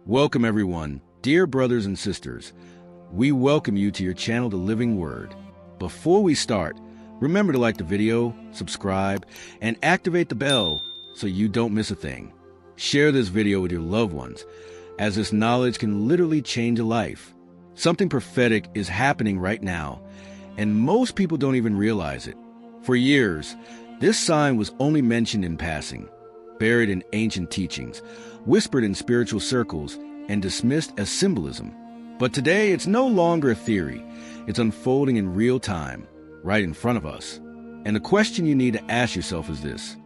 Welcome everyone, dear brothers and sisters. We welcome you to your channel, The Living Word. Before we start, remember to like the video, subscribe, and activate the bell so you don't miss a thing. Share this video with your loved ones, as this knowledge can literally change a life. Something prophetic is happening right now, and most people don't even realize it. For years, this sign was only mentioned in passing, buried in ancient teachings, whispered in spiritual circles, and dismissed as symbolism. But today, it's no longer a theory. It's unfolding in real time, right in front of us. And the question you need to ask yourself is this: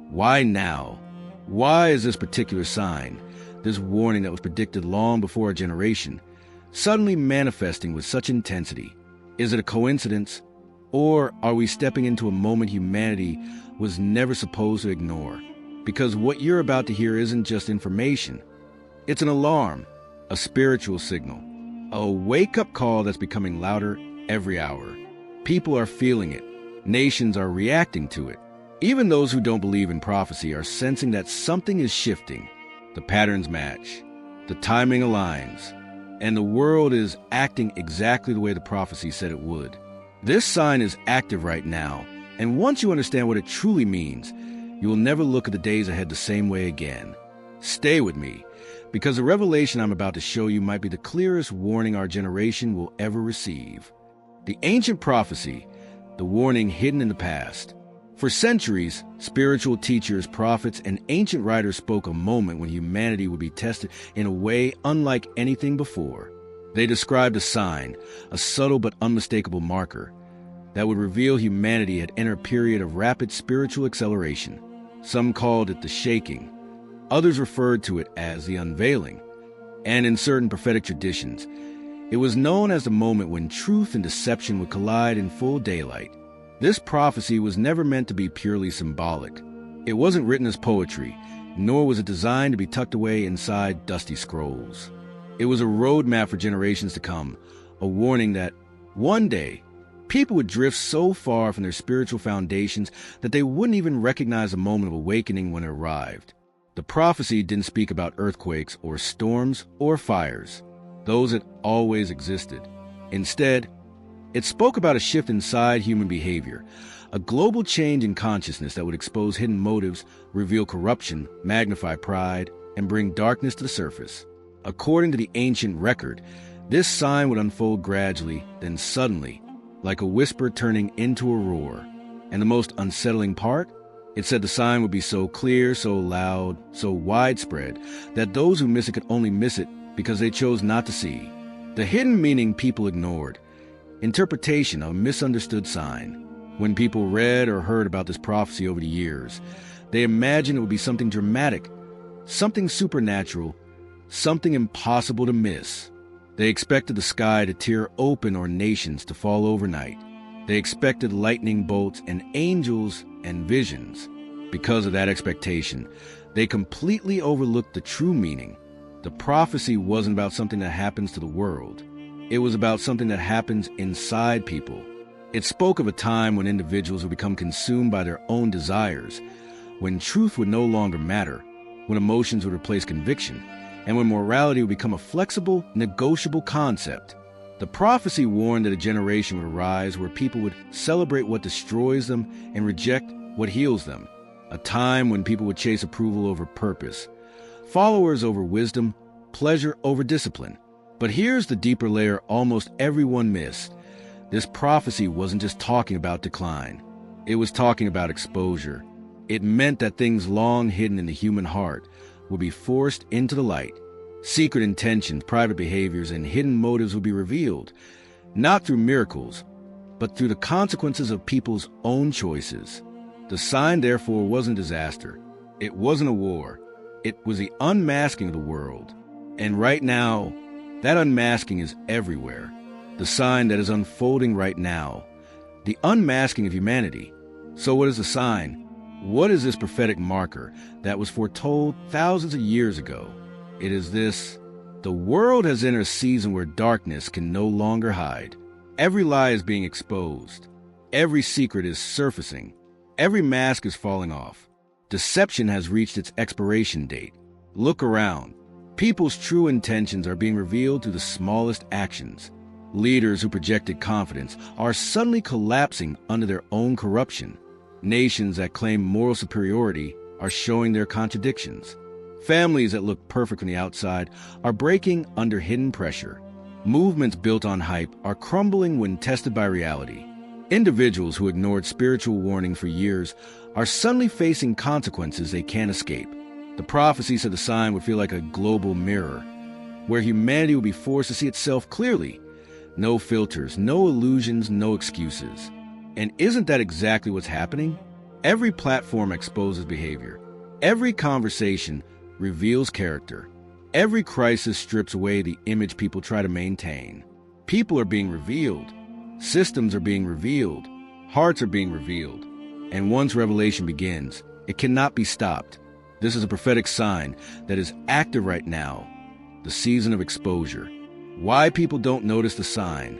why now? Why is this particular sign, this warning that was predicted long before our generation, suddenly manifesting with such intensity? Is it a coincidence? Or are we stepping into a moment humanity was never supposed to ignore? Because what you're about to hear isn't just information. It's an alarm, a spiritual signal, a wake-up call that's becoming louder every hour. People are feeling it. Nations are reacting to it. Even those who don't believe in prophecy are sensing that something is shifting. The patterns match. The timing aligns. And the world is acting exactly the way the prophecy said it would. This sign is active right now. And once you understand what it truly means, you will never look at the days ahead the same way again. Stay with me, because the revelation I'm about to show you might be the clearest warning our generation will ever receive. The ancient prophecy, the warning hidden in the past. For centuries, spiritual teachers, prophets, and ancient writers spoke a moment when humanity would be tested in a way unlike anything before. They described a sign, a subtle but unmistakable marker, that would reveal humanity had entered a period of rapid spiritual acceleration. Some called it the shaking. Others referred to it as the unveiling. And in certain prophetic traditions, it was known as the moment when truth and deception would collide in full daylight. This prophecy was never meant to be purely symbolic. It wasn't written as poetry, nor was it designed to be tucked away inside dusty scrolls. It was a roadmap for generations to come, a warning that one day, people would drift so far from their spiritual foundations that they wouldn't even recognize a moment of awakening when it arrived. The prophecy didn't speak about earthquakes or storms or fires. Those had always existed. Instead, it spoke about a shift inside human behavior, a global change in consciousness that would expose hidden motives, reveal corruption, magnify pride, and bring darkness to the surface. According to the ancient record, this sign would unfold gradually, then suddenly, like a whisper turning into a roar. And the most unsettling part? It said the sign would be so clear, so loud, so widespread, that those who miss it could only miss it because they chose not to see. The hidden meaning people ignored. Interpretation of a misunderstood sign. When people read or heard about this prophecy over the years, they imagined it would be something dramatic, something supernatural, something impossible to miss. They expected the sky to tear open or nations to fall overnight. They expected lightning bolts and angels and visions. Because of that expectation, they completely overlooked the true meaning. The prophecy wasn't about something that happens to the world. It was about something that happens inside people. It spoke of a time when individuals would become consumed by their own desires, when truth would no longer matter, when emotions would replace conviction, and when morality would become a flexible, negotiable concept. The prophecy warned that a generation would arise where people would celebrate what destroys them and reject what heals them. A time when people would chase approval over purpose, followers over wisdom, pleasure over discipline. But here's the deeper layer almost everyone missed. This prophecy wasn't just talking about decline. It was talking about exposure. It meant that things long hidden in the human heart would be forced into the light. Secret intentions, private behaviors, and hidden motives would be revealed, not through miracles, but through the consequences of people's own choices. The sign, therefore, wasn't disaster. It wasn't a war. It was the unmasking of the world. And right now, that unmasking is everywhere. The sign that is unfolding right now. The unmasking of humanity. So what is the sign? What is this prophetic marker that was foretold thousands of years ago? It is this: the world has entered a season where darkness can no longer hide. Every lie is being exposed. Every secret is surfacing. Every mask is falling off. Deception has reached its expiration date. Look around. People's true intentions are being revealed through the smallest actions. Leaders who projected confidence are suddenly collapsing under their own corruption. Nations that claim moral superiority are showing their contradictions. Families that look perfect from the outside are breaking under hidden pressure. Movements built on hype are crumbling when tested by reality. Individuals who ignored spiritual warnings for years are suddenly facing consequences they can't escape. The prophecy said the sign would feel like a global mirror, where humanity will be forced to see itself clearly. No filters, no illusions, no excuses. And isn't that exactly what's happening? Every platform exposes behavior. Every conversation reveals character. Every crisis strips away the image people try to maintain. People are being revealed. Systems are being revealed. Hearts are being revealed. And once revelation begins, it cannot be stopped. This is a prophetic sign that is active right now. The season of exposure. Why people don't notice the sign.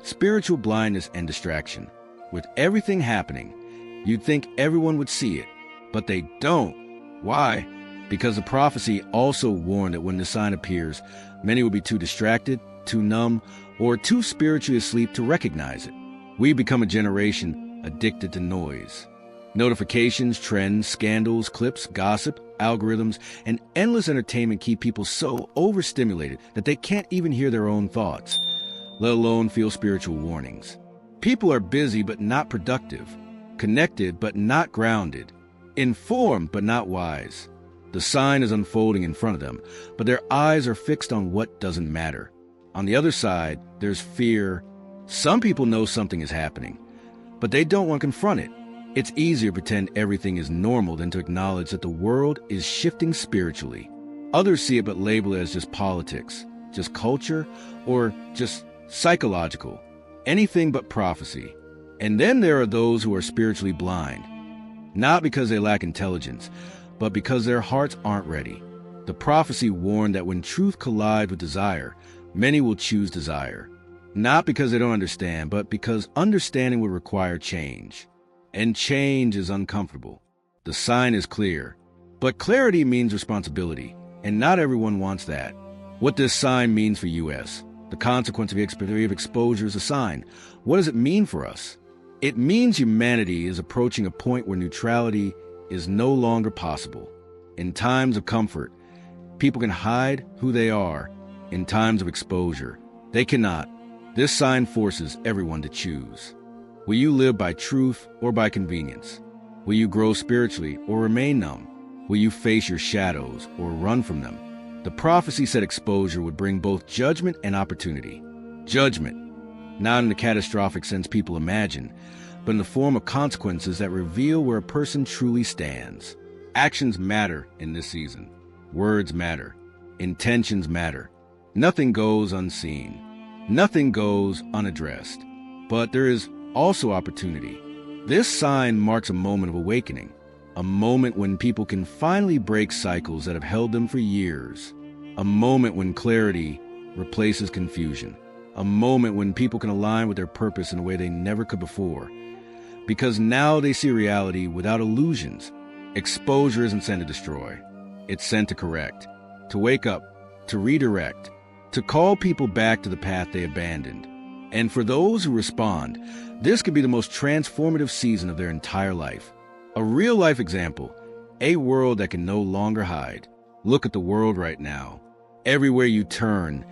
Spiritual blindness and distraction. With everything happening, you'd think everyone would see it, but they don't. Why? Because the prophecy also warned that when the sign appears, many will be too distracted, too numb, or too spiritually asleep to recognize it. We become a generation addicted to noise. Notifications, trends, scandals, clips, gossip, algorithms, and endless entertainment keep people so overstimulated that they can't even hear their own thoughts, let alone feel spiritual warnings. People are busy but not productive, connected but not grounded, informed but not wise. The sign is unfolding in front of them, but their eyes are fixed on what doesn't matter. On the other side, there's fear. Some people know something is happening, but they don't want to confront it. It's easier to pretend everything is normal than to acknowledge that the world is shifting spiritually. Others see it but label it as just politics, just culture, or just psychological. Anything but prophecy. And then there are those who are spiritually blind, not because they lack intelligence, but because their hearts aren't ready. The prophecy warned that when truth collides with desire, many will choose desire. Not because they don't understand, but because understanding would require change. And change is uncomfortable. The sign is clear. But clarity means responsibility, and not everyone wants that. What this sign means for U.S., the consequence of exposure is a sign. What does it mean for us? It means humanity is approaching a point where neutrality is no longer possible. In times of comfort, people can hide who they are. In times of exposure, they cannot. This sign forces everyone to choose. Will you live by truth or by convenience? Will you grow spiritually or remain numb? Will you face your shadows or run from them? The prophecy said exposure would bring both judgment and opportunity. Judgment, not in the catastrophic sense people imagine, but in the form of consequences that reveal where a person truly stands. Actions matter in this season. Words matter. Intentions matter. Nothing goes unseen. Nothing goes unaddressed. But there is also opportunity. This sign marks a moment of awakening, a moment when people can finally break cycles that have held them for years, a moment when clarity replaces confusion, a moment when people can align with their purpose in a way they never could before, because now they see reality without illusions. Exposure isn't sent to destroy. It's sent to correct, to wake up, to redirect, to call people back to the path they abandoned. And for those who respond, this could be the most transformative season of their entire life. A real-life example, a world that can no longer hide. Look at the world right now. Everywhere you turn,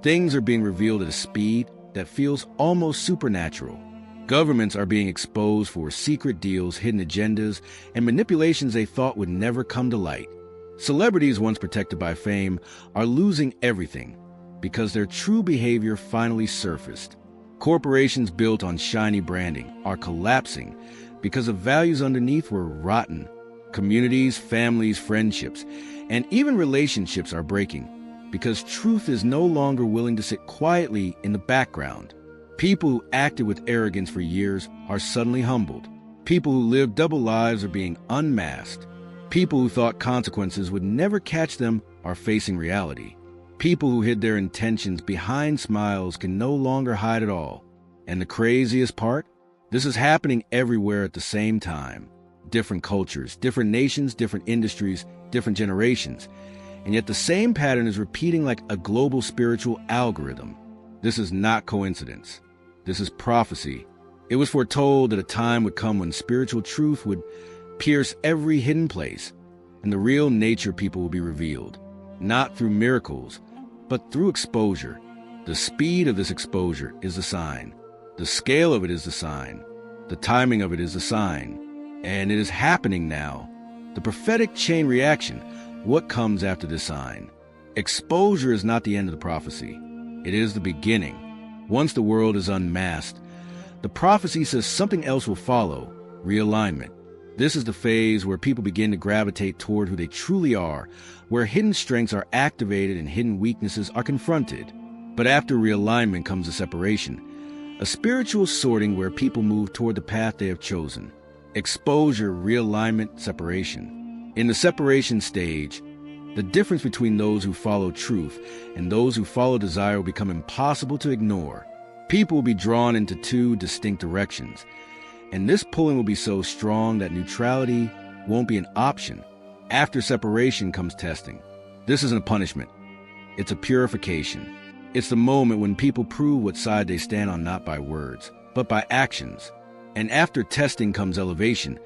things are being revealed at a speed that feels almost supernatural. Governments are being exposed for secret deals, hidden agendas, and manipulations they thought would never come to light. Celebrities once protected by fame are losing everything because their true behavior finally surfaced. Corporations built on shiny branding are collapsing because the values underneath were rotten. Communities, families, friendships, and even relationships are breaking because truth is no longer willing to sit quietly in the background. People who acted with arrogance for years are suddenly humbled. People who lived double lives are being unmasked. People who thought consequences would never catch them are facing reality. People who hid their intentions behind smiles can no longer hide at all. And the craziest part? This is happening everywhere at the same time. Different cultures, different nations, different industries, different generations. and yet the same pattern is repeating like a global spiritual algorithm. This is not coincidence. This is prophecy. It was foretold that a time would come when spiritual truth would pierce every hidden place, and the real nature of people will be revealed, not through miracles, but through exposure. The speed of this exposure is the sign. The scale of it is the sign. The timing of it is the sign. And it is happening now. The prophetic chain reaction. What comes after this sign? Exposure is not the end of the prophecy. It is the beginning. Once the world is unmasked, the prophecy says something else will follow, realignment. This is the phase where people begin to gravitate toward who they truly are, where hidden strengths are activated and hidden weaknesses are confronted. But after realignment comes a separation, a spiritual sorting where people move toward the path they have chosen. Exposure, realignment, separation. In the separation stage, the difference between those who follow truth and those who follow desire will become impossible to ignore. People will be drawn into two distinct directions, and this pulling will be so strong that neutrality won't be an option. After separation comes testing. This isn't a punishment. It's a purification. It's the moment when people prove what side they stand on, not by words, but by actions. And after testing comes elevation,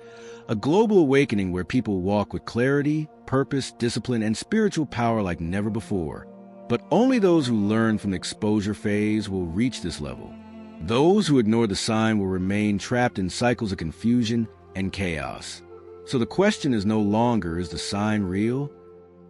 a global awakening where people walk with clarity, purpose, discipline, and spiritual power like never before. But only those who learn from the exposure phase will reach this level. Those who ignore the sign will remain trapped in cycles of confusion and chaos. So the question is no longer, is the sign real?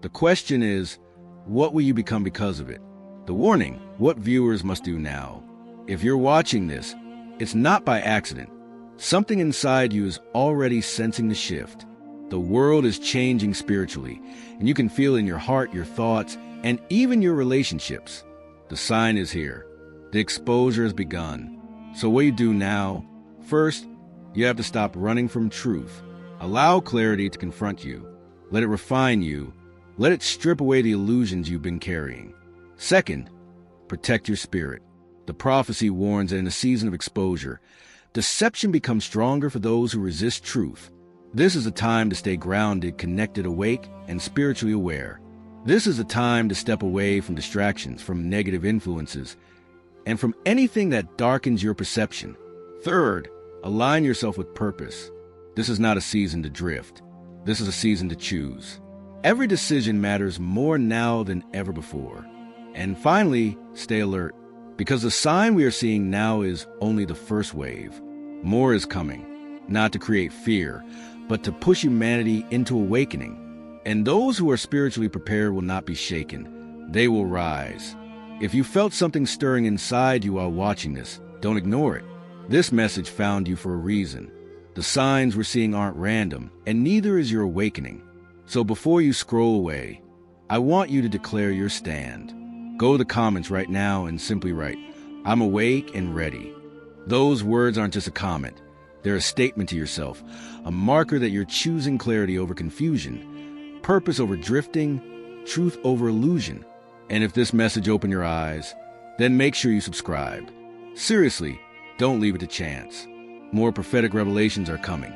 The question is, what will you become because of it? The warning, what viewers must do now. If you're watching this, it's not by accident. Something inside you is already sensing the shift. The world is changing spiritually, and you can feel in your heart, your thoughts, and even your relationships. The sign is here. The exposure has begun. So what you do now? First, you have to stop running from truth. Allow clarity to confront you. Let it refine you. Let it strip away the illusions you've been carrying. Second, protect your spirit. The prophecy warns that in a season of exposure, deception becomes stronger for those who resist truth. This is a time to stay grounded, connected, awake, and spiritually aware. This is a time to step away from distractions, from negative influences, and from anything that darkens your perception. Third, align yourself with purpose. This is not a season to drift. This is a season to choose. Every decision matters more now than ever before. And finally, stay alert, because the sign we are seeing now is only the first wave. More is coming, not to create fear, but to push humanity into awakening. And those who are spiritually prepared will not be shaken. They will rise. If you felt something stirring inside you while watching this, don't ignore it. This message found you for a reason. The signs we're seeing aren't random, and neither is your awakening. So before you scroll away, I want you to declare your stand. Go to the comments right now and simply write, "I'm awake and ready." Those words aren't just a comment. They're a statement to yourself, a marker that you're choosing clarity over confusion, purpose over drifting, truth over illusion. And if this message opened your eyes, then make sure you subscribe. Seriously, don't leave it to chance. More prophetic revelations are coming.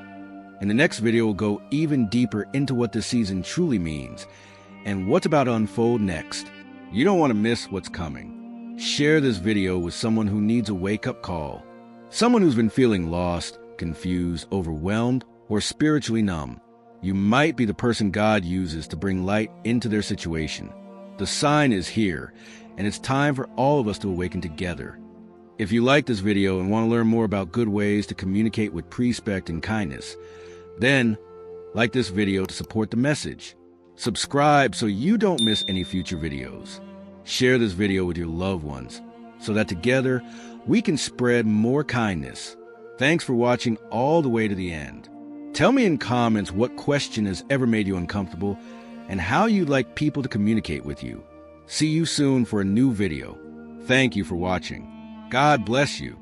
In the next video, we'll go even deeper into what this season truly means and what's about to unfold next. You don't want to miss what's coming. Share this video with someone who needs a wake-up call. Someone who's been feeling lost, confused, overwhelmed, or spiritually numb. You might be the person God uses to bring light into their situation. The sign is here, and it's time for all of us to awaken together. If you like this video and want to learn more about good ways to communicate with respect and kindness, then like this video to support the message. Subscribe so you don't miss any future videos. Share this video with your loved ones so that together we can spread more kindness. Thanks for watching all the way to the end. Tell me in comments what question has ever made you uncomfortable and how you'd like people to communicate with you. See you soon for a new video. Thank you for watching. God bless you.